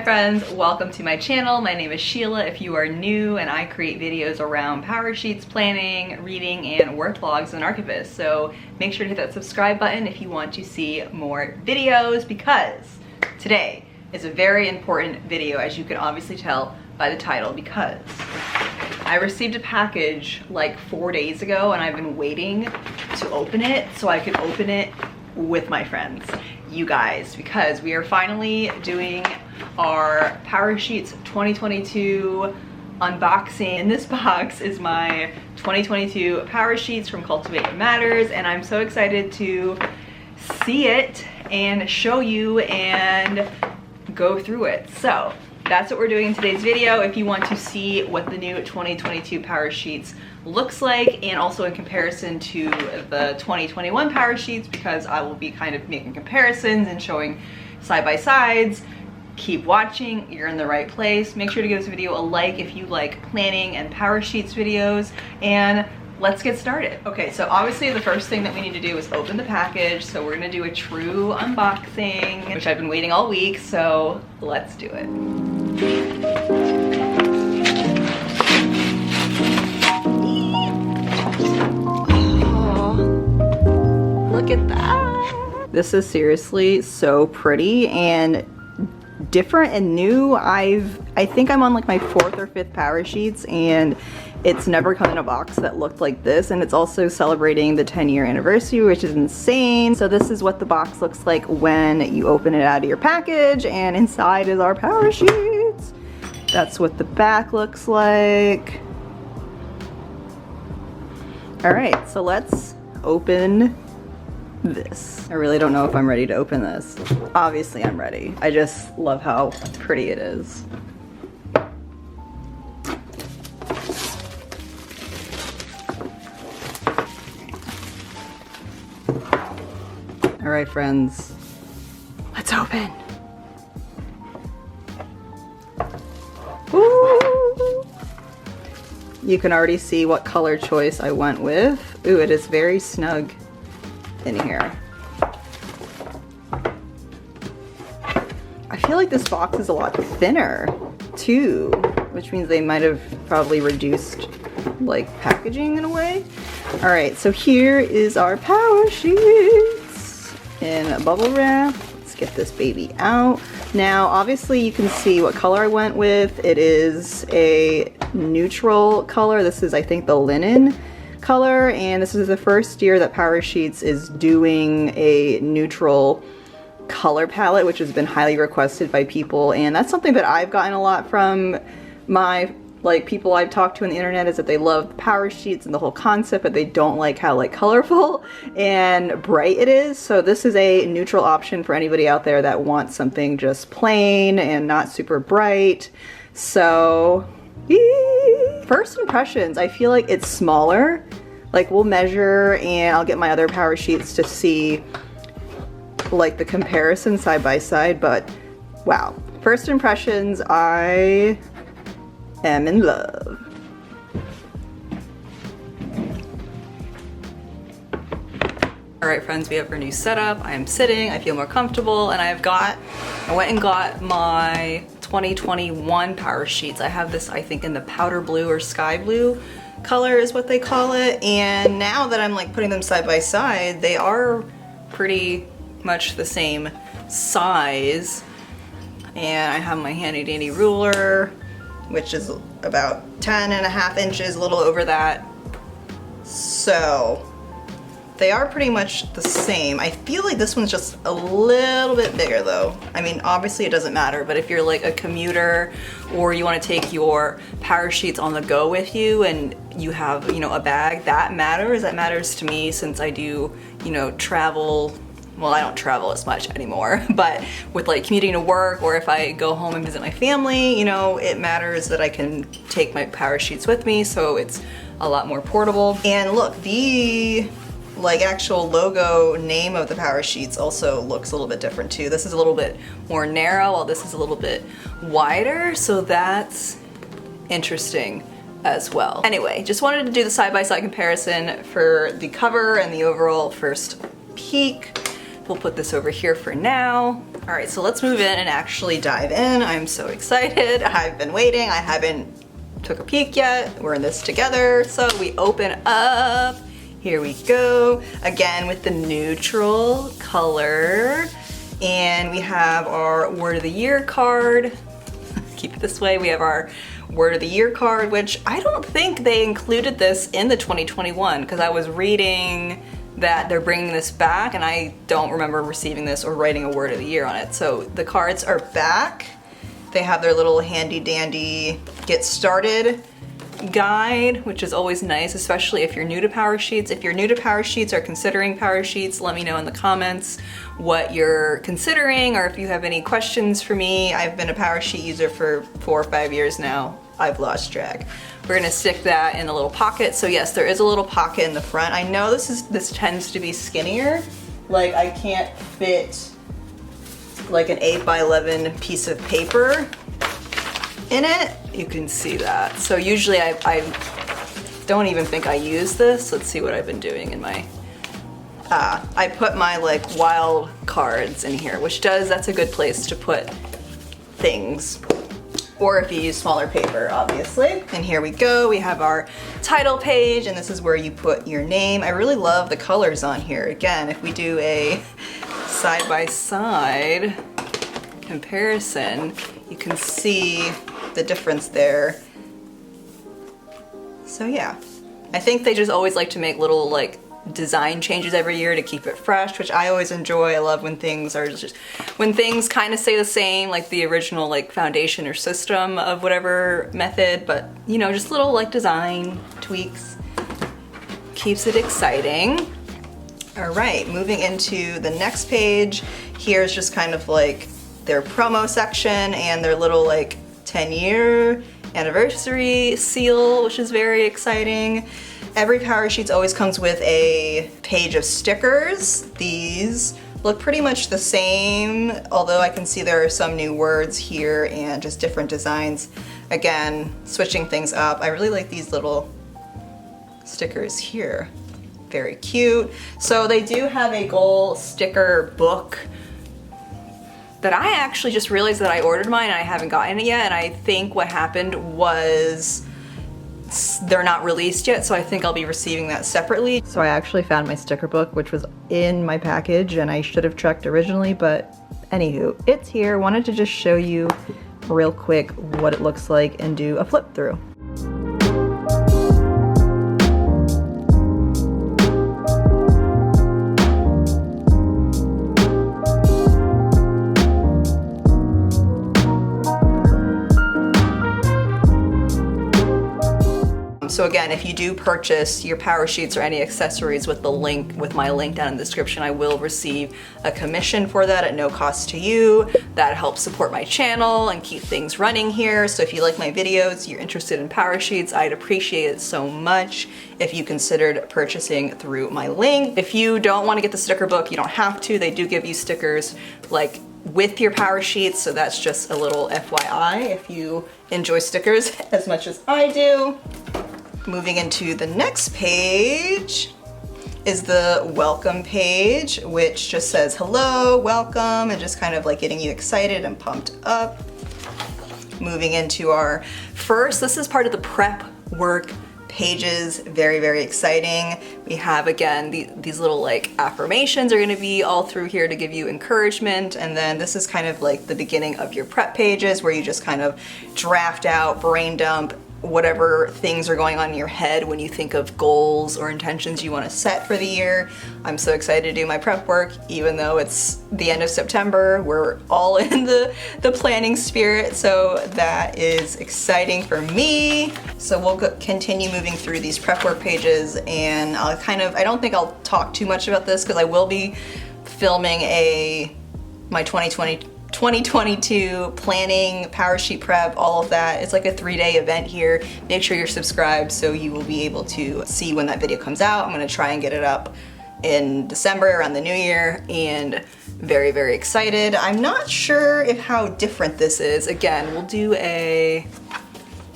friends, welcome to my channel. My name is Sheila if you are new, and I create videos around power sheets, planning, reading, and work logs as an archivist. So make sure to hit that subscribe button if you want to see more videos, because today is a very important video, as you can obviously tell by the title, because I received a package like 4 days ago and I've been waiting to open it so I could open it with my friends, you guys, because we are finally doing our POWERSHEETS 2022 unboxing. And this box is my 2022 POWERSHEETS from Cultivate What Matters, and I'm so excited to see it and show you and go through it. So that's what we're doing in today's video. If you want to see what the new 2022 POWERSHEETS looks like, and also in comparison to the 2021 POWERSHEETS, because I will be kind of making comparisons and showing side by sides, keep watching, you're in the right place. Make sure to give this video a like if you like planning and POWERSHEETS videos, and let's get started. Okay, so obviously the first thing that we need to do is open the package. So we're gonna do a true unboxing, which I've been waiting all week, so let's do it. Oh, look at that. This is seriously so pretty and different and new. I think I'm on like my 4th or 5th POWERSHEETS, and it's never come in a box that looked like this, and it's also celebrating the 10-year anniversary, which is insane. So this is what the box looks like when you open it out of your package, and inside is our POWERSHEETS. That's what the back looks like. All right, so let's open this. I really don't know if I'm ready to open this. Obviously I'm ready. I just love how pretty it is. All right, friends, let's open. Ooh. You can already see what color choice I went with. Ooh, it is very snug in here. I feel like this box is a lot thinner too, which means they might have probably reduced like packaging in a way. All right, so here is our POWERSHEETS in bubble wrap. Let's get this baby out. Now, obviously you can see what color I went with. It is a neutral color. This is, I think, the linen color, and this is the first year that POWERSHEETS is doing a neutral color palette, which has been highly requested by people. And that's something that I've gotten a lot from my people I've talked to on the internet, is that they love POWERSHEETS and the whole concept, but they don't like how colorful and bright it is. So this is a neutral option for anybody out there that wants something just plain and not super bright. So first impressions, I feel like it's smaller. Like, we'll measure and I'll get my other POWERSHEETS to see like the comparison side by side, but wow. First impressions, I am in love. All right, friends, we have our new setup. I am sitting, I feel more comfortable, and I went and got my 2021 POWERSHEETS. I have this, I think, in the powder blue or sky blue color is what they call it. And now that I'm like putting them side by side, they are pretty much the same size. And I have my handy dandy ruler, which is about 10.5 inches, a little over that. So they are pretty much the same. I feel like this one's just a little bit bigger though. I mean, obviously it doesn't matter, but if you're like a commuter or you want to take your POWERSHEETS on the go with you and you have, you know, a bag, that matters. That matters to me since I do, you know, travel. Well, I don't travel as much anymore, but with like commuting to work, or if I go home and visit my family, you know, it matters that I can take my POWERSHEETS with me, so it's a lot more portable. And look, the like actual logo name of the POWERSHEETS also looks a little bit different too. This is a little bit more narrow, while this is a little bit wider, so that's interesting as well. Anyway, just wanted to do the side-by-side comparison for the cover and the overall first peek. we'll put this over here for now. All right, so let's move in and actually dive in. I'm so excited. I've been waiting. I haven't took a peek yet. We're in this together. So we open up. Here we go. Again, with the neutral color. And we have our Word of the Year card. Keep it this way. We have our Word of the Year card, which I don't think they included this in the 2021 because I was reading that they're bringing this back and I don't remember receiving this or writing a Word of the Year on it. So the cards are back. They have their little handy dandy get started guide, which is always nice, especially if you're new to PowerSheets. If you're new to PowerSheets or considering PowerSheets, let me know in the comments what you're considering or if you have any questions for me. I've been a PowerSheet user for 4 or 5 years now. I've lost track. We're gonna stick that in a little pocket. So yes, there is a little pocket in the front. I know this tends to be skinnier. Like I can't fit like an 8x11 piece of paper in it. You can see that. So usually I don't even think I use this. Let's see what I've been doing in my, I put my like wild cards in here, which that's a good place to put things. Or if you use smaller paper, obviously. And here we go, we have our title page, and this is where you put your name. I really love the colors on here. Again, if we do a side-by-side comparison, you can see the difference there. So yeah, I think they just always like to make little like design changes every year to keep it fresh, which I always enjoy. I love when things are just, when things kind of stay the same, like the original like foundation or system of whatever method, but you know, just little like design tweaks. Keeps it exciting. All right, moving into the next page. Here's just kind of like their promo section and their little like 10-year anniversary seal, which is very exciting. Every PowerSheets always comes with a page of stickers. These look pretty much the same, although I can see there are some new words here and just different designs. Again, switching things up. I really like these little stickers here. Very cute. So they do have a goal sticker book that I actually just realized that I ordered mine and I haven't gotten it yet, and I think what happened was they're not released yet, so I think I'll be receiving that separately. So I actually found my sticker book, which was in my package, and I should have checked originally, but anywho, it's here. Wanted to just show you real quick what it looks like and do a flip through. So again, if you do purchase your PowerSheets or any accessories with the link, with my link down in the description, I will receive a commission for that at no cost to you. That helps support my channel and keep things running here. So if you like my videos, you're interested in PowerSheets, I'd appreciate it so much if you considered purchasing through my link. If you don't want to get the sticker book, you don't have to. They do give you stickers like with your PowerSheets, so that's just a little FYI if you enjoy stickers as much as I do. Moving into the next page is the welcome page, which just says hello, welcome, and just kind of like getting you excited and pumped up. Moving into our first, this is part of the prep work pages, very, very exciting. We have, again, these little like affirmations are gonna be all through here to give you encouragement, and then this is kind of like the beginning of your prep pages where you just kind of draft out, brain dump, whatever things are going on in your head when you think of goals or intentions you want to set for the year. I'm so excited to do my prep work, even though it's the end of September. We're all in the planning spirit, so that is exciting for me. So we'll continue moving through these prep work pages, and I don't think I'll talk too much about this because I will be filming my 2022 planning, PowerSheet prep, all of that. It's like a 3-day event here. Make sure you're subscribed so you will be able to see when that video comes out. I'm gonna try and get it up in December around the new year, and very, very excited. I'm not sure how different this is. Again, we'll do a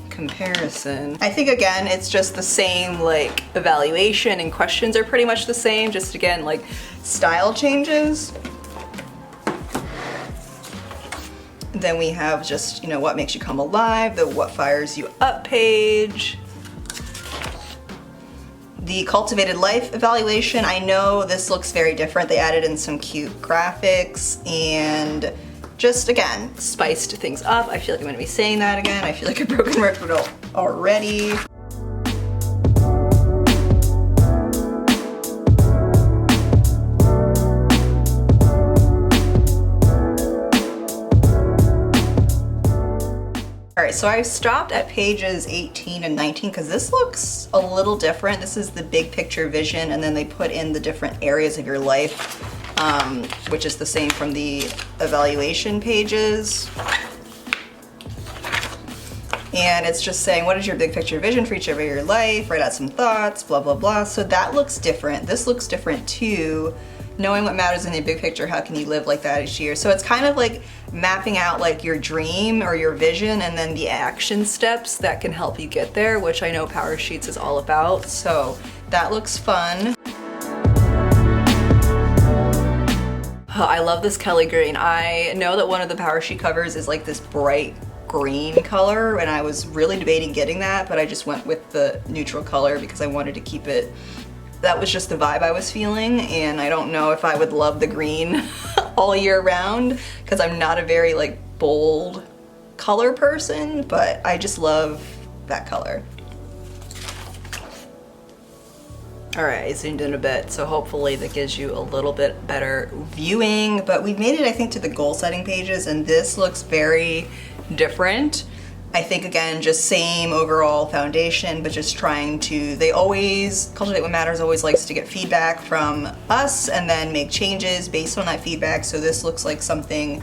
comparison. I think again, it's just the same, like evaluation and questions are pretty much the same. Just again, like style changes. Then we have just, you know, what makes you come alive, the what fires you up page. The cultivated life evaluation. I know this looks very different. They added in some cute graphics and just, again, spiced things up. I feel like I'm gonna be saying that again. I feel like a broken record already. Alright, so I stopped at pages 18 and 19 because this looks a little different. This is the big picture vision, and then they put in the different areas of your life, which is the same from the evaluation pages. And it's just saying, what is your big picture vision for each area of your life? Write out some thoughts, blah, blah, blah. So that looks different. This looks different too. Knowing what matters in the big picture, how can you live like that each year? So it's kind of like mapping out like your dream or your vision and then the action steps that can help you get there, which I know Power Sheets is all about. So that looks fun. Oh, I love this Kelly green. I know that one of the Power Sheet covers is like this bright green color, and I was really debating getting that, but I just went with the neutral color because I wanted to keep it. That was just the vibe I was feeling, and I don't know if I would love the green all year round because I'm not a very like bold color person, but I just love that color. All right, I zoomed in a bit, so hopefully that gives you a little bit better viewing, but we've made it, I think, to the goal setting pages, and this looks very different. I think, again, just same overall foundation, but just trying to, they always, Cultivate What Matters always likes to get feedback from us and then make changes based on that feedback. So this looks like something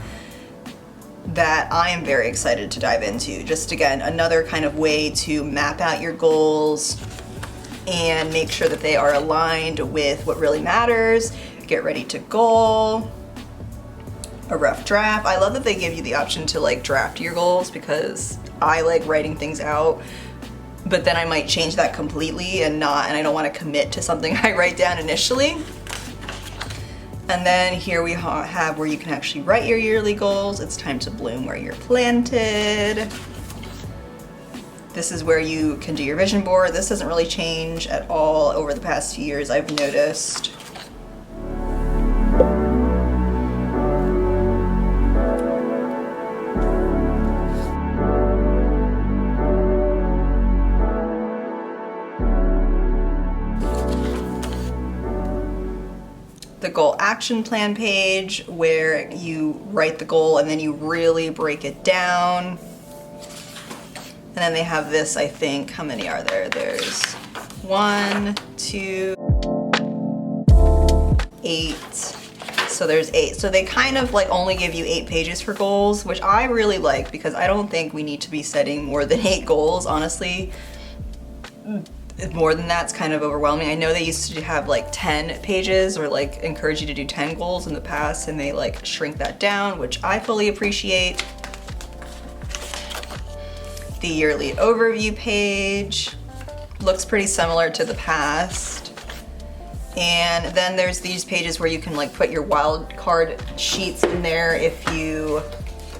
that I am very excited to dive into. Just, again, another kind of way to map out your goals and make sure that they are aligned with what really matters. Get ready to goal. A rough draft. I love that they give you the option to like draft your goals because I like writing things out, but then I might change that completely and I don't want to commit to something I write down initially. And then here we have where you can actually write your yearly goals. It's time to bloom where you're planted. This is where you can do your vision board. This doesn't really change at all over the past few years, I've noticed. The goal action plan page where you write the goal and then you really break it down. And then they have this, I think, how many are there? There's 1, 2, 8. So there's 8. So they kind of like only give you 8 pages for goals, which I really like because I don't think we need to be setting more than 8 goals, honestly. More than that's kind of overwhelming. I know they used to have like 10 pages or like encourage you to do 10 goals in the past, and they like shrink that down, which I fully appreciate. The yearly overview page looks pretty similar to the past. And then there's these pages where you can like put your wild card sheets in there if you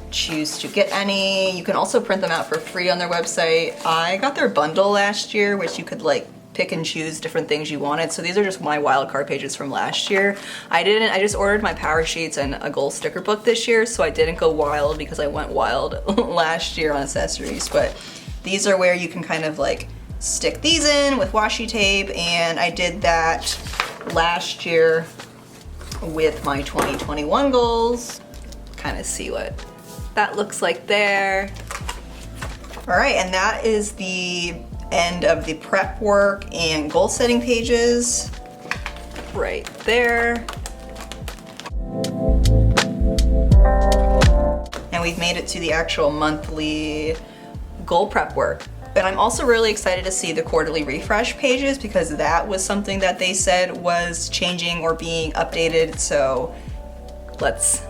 choose to get any. You can also print them out for free on their website. I got their bundle last year, which you could like pick and choose different things you wanted. So these are just my wildcard pages from last year. I just ordered my Power Sheets and a goal sticker book this year, so I didn't go wild because I went wild last year on accessories. But these are where you can kind of like stick these in with washi tape, and I did that last year with my 2021 goals. Kind of see what that looks like there. All right, and that is the end of the prep work and goal setting pages right there. And we've made it to the actual monthly goal prep work. But I'm also really excited to see the quarterly refresh pages because that was something that they said was changing or being updated. So let's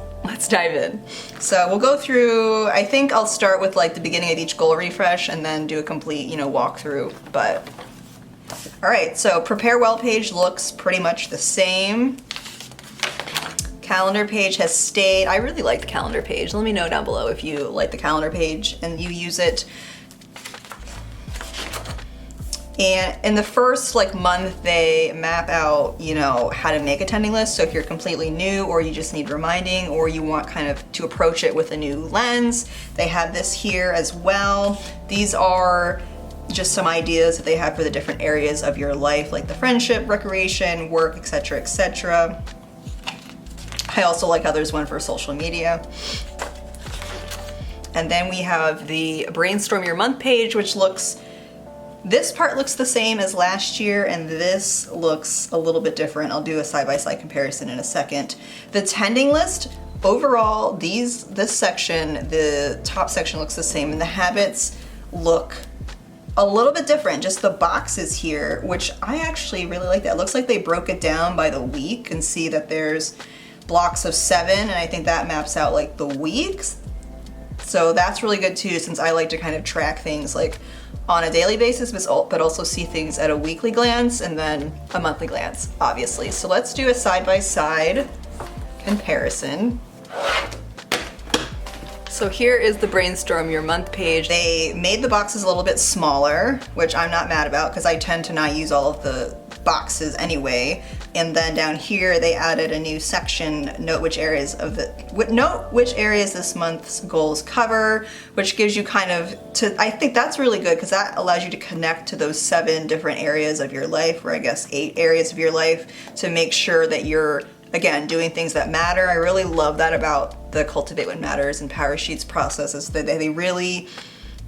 dive in. So we'll go through, I think I'll start with like the beginning of each goal refresh and then do a complete, walkthrough. But all right, so prepare well page looks pretty much the same. calendar page has stayed. I really like the calendar page. Let me know down below if you like the calendar page and you use it. And in the first like month, they map out, you know, how to make attending lists. So if you're completely new or you just need reminding or you want kind of to approach it with a new lens, they have this here as well. These are just some ideas that they have for the different areas of your life, like the friendship, recreation, work, etc., etc. I also like how there's one for social media. And then we have the brainstorm your month page, which looks, this part looks the same as last year, and this looks a little bit different. I'll do a side-by-side comparison in a second. The attending list, overall, this section, the top section looks the same, and the habits look a little bit different. Just the boxes here, which I actually really like that. It looks like they broke it down by the week and see that there's blocks of 7, and I think that maps out like the weeks. So that's really good too, since I like to kind of track things like on a daily basis, but also see things at a weekly glance and then a monthly glance, obviously. So let's do a side-by-side comparison. So here is the brainstorm your month page. They made the boxes a little bit smaller, which I'm not mad about because I tend to not use all of the boxes anyway. And then down here they added a new section, note which areas this month's goals cover, which gives you kind of I think that's really good because that allows you to connect to those 7 different areas of your life, or I guess 8 areas of your life, to make sure that you're, again, doing things that matter. I really love that about the Cultivate What Matters and PowerSheets process, is that they really,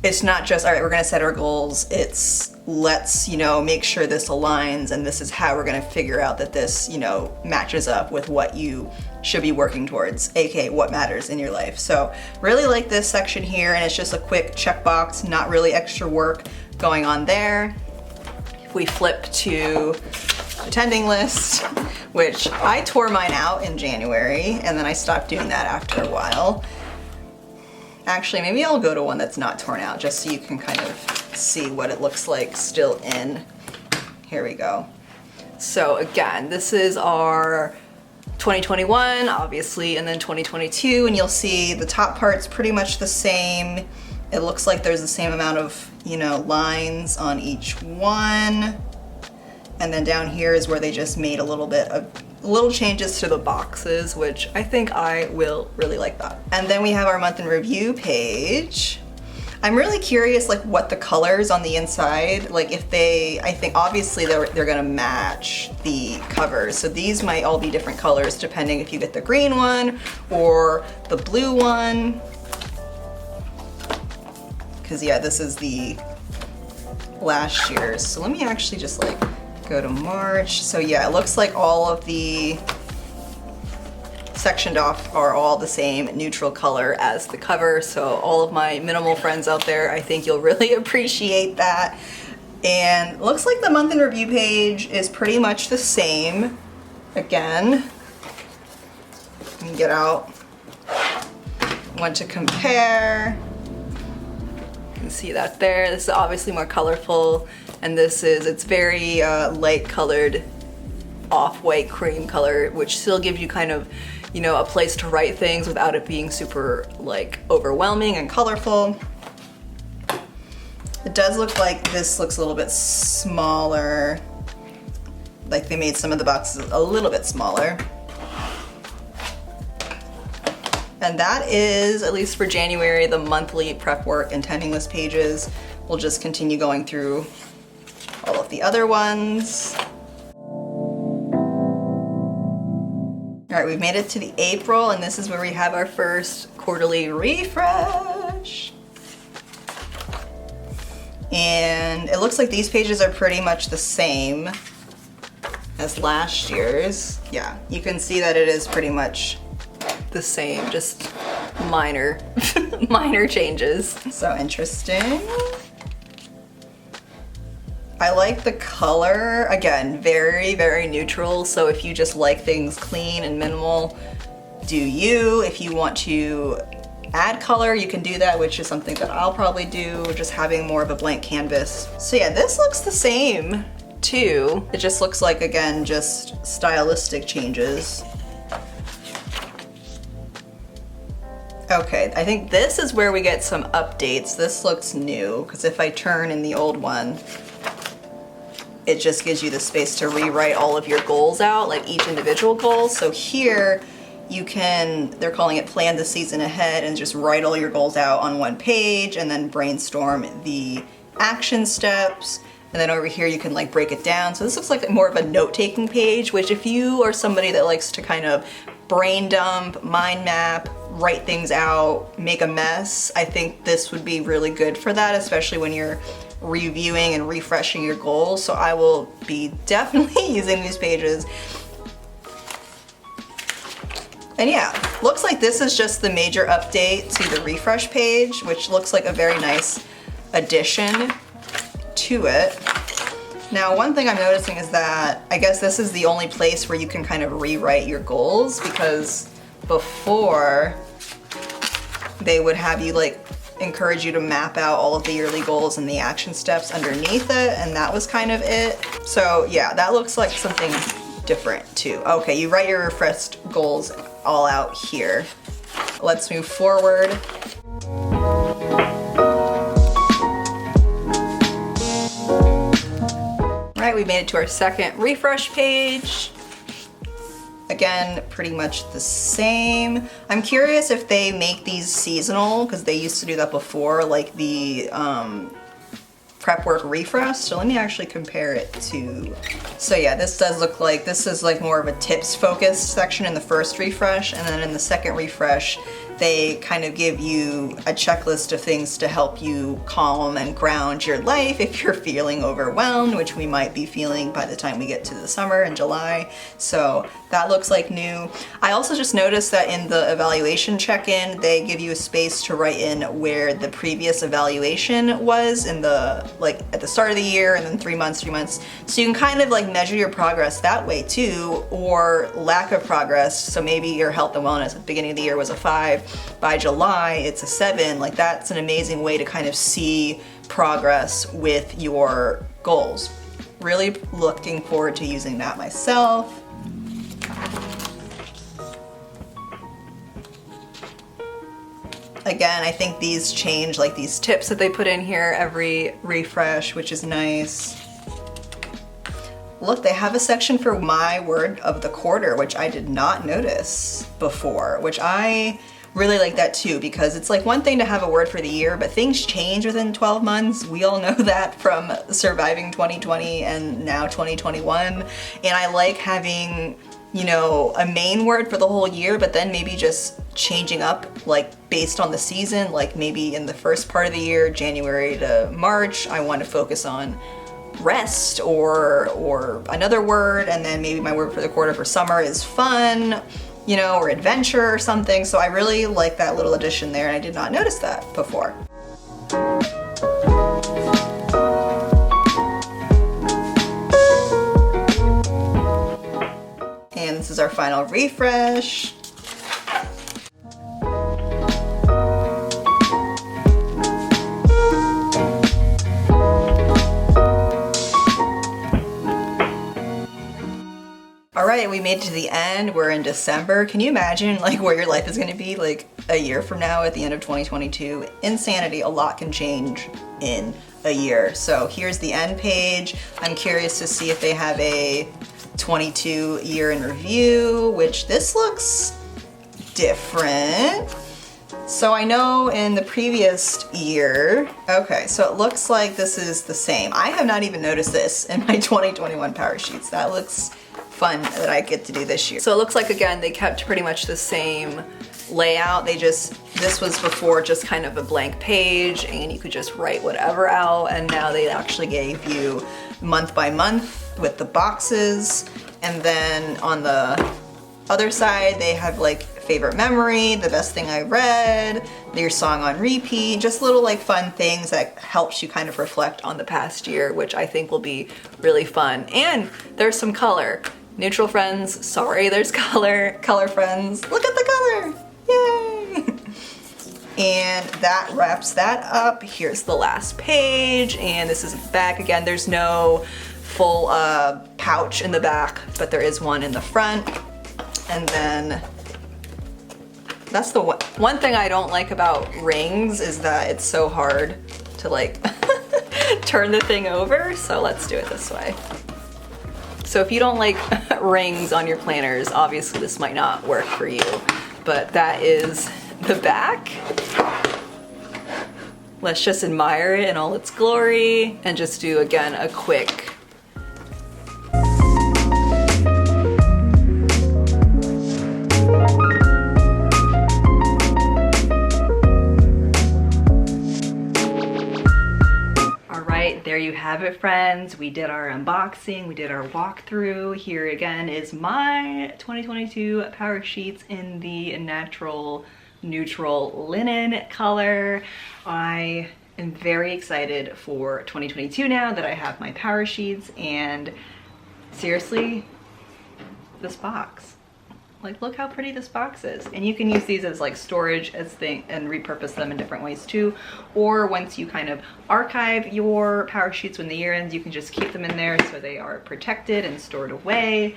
it's not just, all right, we're gonna set our goals, it's let's, you know, make sure this aligns, and this is how we're gonna figure out that this, you know, matches up with what you should be working towards, aka what matters in your life. So really like this section here, and it's just a quick checkbox, not really extra work going on there. If we flip to attending list, which I tore mine out in January, and then I stopped doing that after a while. Actually, maybe I'll go to one that's not torn out just so you can kind of see what it looks like still in. Here we go. So again, this is our 2021, obviously, and then 2022, and you'll see the top part's pretty much the same. It looks like there's the same amount of, you know, lines on each one. And then down here is where they just made a little bit of little changes to the boxes, which I think I will really like that. And then we have our month in review page. I'm really curious like what the colors on the inside, like if they, I think obviously they're gonna match the covers. So these might all be different colors depending if you get the green one or the blue one. Cause yeah, this is the last year's. So let me actually just like go to March. So yeah, it looks like all of the sectioned off are all the same neutral color as the cover. So all of my minimal friends out there, I think you'll really appreciate that. And looks like the month in review page is pretty much the same. Again, let me get out one to compare. You can see that there. This is obviously more colorful, and this is, it's very light colored, off-white cream color, which still gives you kind of, you know, a place to write things without it being super like overwhelming and colorful. It does look like this looks a little bit smaller. Like they made some of the boxes a little bit smaller. And that is, at least for January, the monthly prep work and attending list pages. We'll just continue going through all of the other ones. All right, we've made it to the April, and this is where we have our first quarterly refresh. And it looks like these pages are pretty much the same as last year's. Yeah, you can see that it is pretty much the same, just minor, minor changes. So interesting. I like the color, again, very, very neutral. So if you just like things clean and minimal, do you. If you want to add color, you can do that, which is something that I'll probably do, just having more of a blank canvas. So yeah, this looks the same too. It just looks like, again, just stylistic changes. Okay, I think this is where we get some updates. This looks new, because if I turn in the old one, it just gives you the space to rewrite all of your goals out, like each individual goal. So here you can, they're calling it plan the season ahead, and just write all your goals out on one page and then brainstorm the action steps. And then over here you can like break it down. So this looks like more of a note-taking page, which if you are somebody that likes to kind of brain dump, mind map, write things out, make a mess, I think this would be really good for that, especially when you're reviewing and refreshing your goals. So I will be definitely using these pages. And yeah, looks like this is just the major update to the refresh page, which looks like a very nice addition to it. Now, one thing I'm noticing is that I guess this is the only place where you can kind of rewrite your goals, because before they would have you like encourage you to map out all of the yearly goals and the action steps underneath it, and that was kind of it. So yeah, that looks like something different too. Okay, you write your refreshed goals all out here. Let's move forward. All right, we made it to our second refresh page. Again, pretty much the same. I'm curious if they make these seasonal, because they used to do that before, like the prep work refresh. So let me actually compare it to, so yeah, this does look like, this is like more of a tips focused section in the first refresh, and then in the second refresh, they kind of give you a checklist of things to help you calm and ground your life if you're feeling overwhelmed, which we might be feeling by the time we get to the summer in July. So that looks like new. I also just noticed that in the evaluation check-in, they give you a space to write in where the previous evaluation was in the, like at the start of the year, and then 3 months. So you can kind of like measure your progress that way too, or lack of progress. So maybe your health and wellness at the beginning of the year was a 5. By July, it's a 7. Like that's an amazing way to kind of see progress with your goals. Really looking forward to using that myself. Again, I think these change, like these tips that they put in here every refresh, which is nice. Look, they have a section for my word of the quarter, which I did not notice before, which I really like that too, because it's like one thing to have a word for the year, but things change within 12 months. We all know that from surviving 2020 and now 2021. And I like having, you know, a main word for the whole year, but then maybe just changing up like based on the season. Like maybe in the first part of the year, January to March, I want to focus on rest or another word, and then maybe my word for the quarter for summer is fun, you know, or adventure or something. So I really like that little addition there, and I did not notice that before. And this is our final refresh. All right, we made it to the end. We're in December. Can you imagine like where your life is gonna be like a year from now at the end of 2022? Insanity, a lot can change in a year. So here's the end page. I'm curious to see if they have a 22 year in review, which this looks different. So I know in the previous year, okay, so it looks like this is the same. I have not even noticed this in my 2021 Power Sheets. That looks fun that I get to do this year. So it looks like, again, they kept pretty much the same layout. This was before just kind of a blank page and you could just write whatever out, and now they actually gave you month by month with the boxes. And then on the other side, they have like favorite memory, the best thing I read, your song on repeat, just little like fun things that helps you kind of reflect on the past year, which I think will be really fun. And there's some color. Neutral friends, sorry, there's color. Color friends, look at the color, yay! And that wraps that up. Here's the last page, and this is back again. There's no full pouch in the back, but there is one in the front. And then That's the one thing I don't like about rings, is that it's so hard to like turn the thing over. So let's do it this way. So if you don't like rings on your planners, obviously this might not work for you, but that is the back. Let's just admire it in all its glory and just do, again, a quick there you have it, friends. We did our unboxing, we did our walkthrough. Here again is my 2022 Power Sheets in the natural neutral linen color. I am very excited for 2022 now that I have my Power Sheets, and seriously, this box. Like, look how pretty this box is. And you can use these as like storage and repurpose them in different ways too. Or once you kind of archive your Power Sheets when the year ends, you can just keep them in there so they are protected and stored away.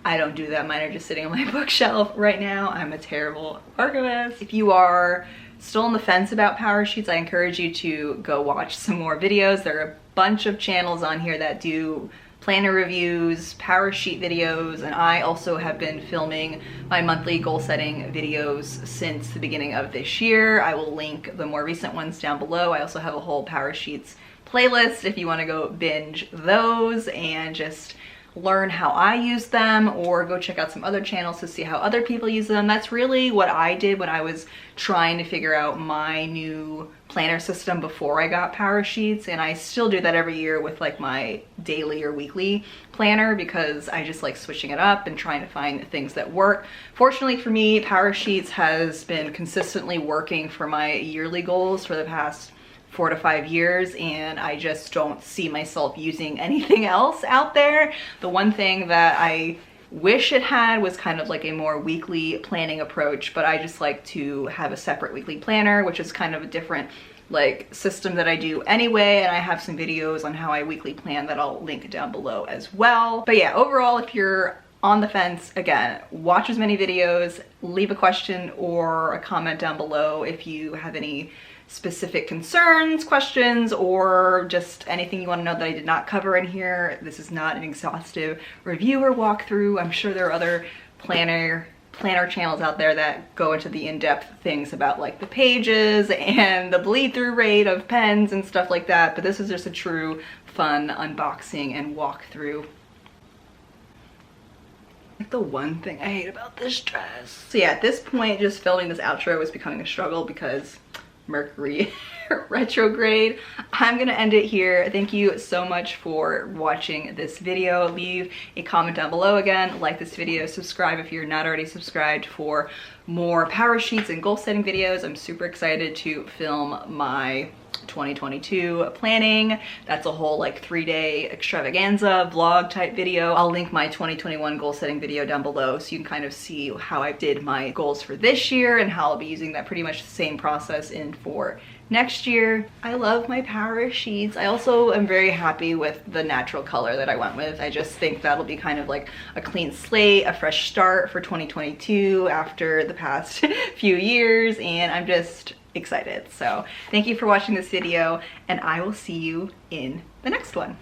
I don't do that. Mine are just sitting on my bookshelf right now. I'm a terrible archivist. If you are still on the fence about Power Sheets, I encourage you to go watch some more videos. There are a bunch of channels on here that do planner reviews, Power Sheet videos, and I also have been filming my monthly goal setting videos since the beginning of this year. I will link the more recent ones down below. I also have a whole Power Sheets playlist if you want to go binge those and just learn how I use them, or go check out some other channels to see how other people use them. That's really what I did when I was trying to figure out my new planner system before I got Power Sheets, and I still do that every year with like my daily or weekly planner, because I just like switching it up and trying to find things that work. Fortunately for me, Power Sheets has been consistently working for my yearly goals for the past 4 to 5 years, and I just don't see myself using anything else out there. The one thing that I wish it had was kind of like a more weekly planning approach, but I just like to have a separate weekly planner, which is kind of a different like system that I do anyway, and I have some videos on how I weekly plan that I'll link down below as well. But yeah, overall, if you're on the fence, again, watch as many videos, leave a question or a comment down below if you have any specific concerns, questions, or just anything you want to know that I did not cover in here. This is not an exhaustive review or walkthrough. I'm sure there are other planner channels out there that go into the in-depth things about like the pages and the bleed through rate of pens and stuff like that, but this is just a true fun unboxing and walkthrough. Like the one thing I hate about this dress. So yeah, at this point, just filming this outro was becoming a struggle because Mercury retrograde. I'm gonna end it here. Thank you so much for watching this video. Leave a comment down below again, like this video, subscribe if you're not already subscribed for more Power Sheets and goal setting videos. I'm super excited to film my 2022 planning. That's a whole like 3-day extravaganza vlog type video. I'll link my 2021 goal setting video down below so you can kind of see how I did my goals for this year and how I'll be using that pretty much the same process in for next year. I love my Power Sheets. I also am very happy with the natural color that I went with. I just think that'll be kind of like a clean slate, a fresh start for 2022 after the past few years, and I'm just excited. So thank you for watching this video, and I will see you in the next one.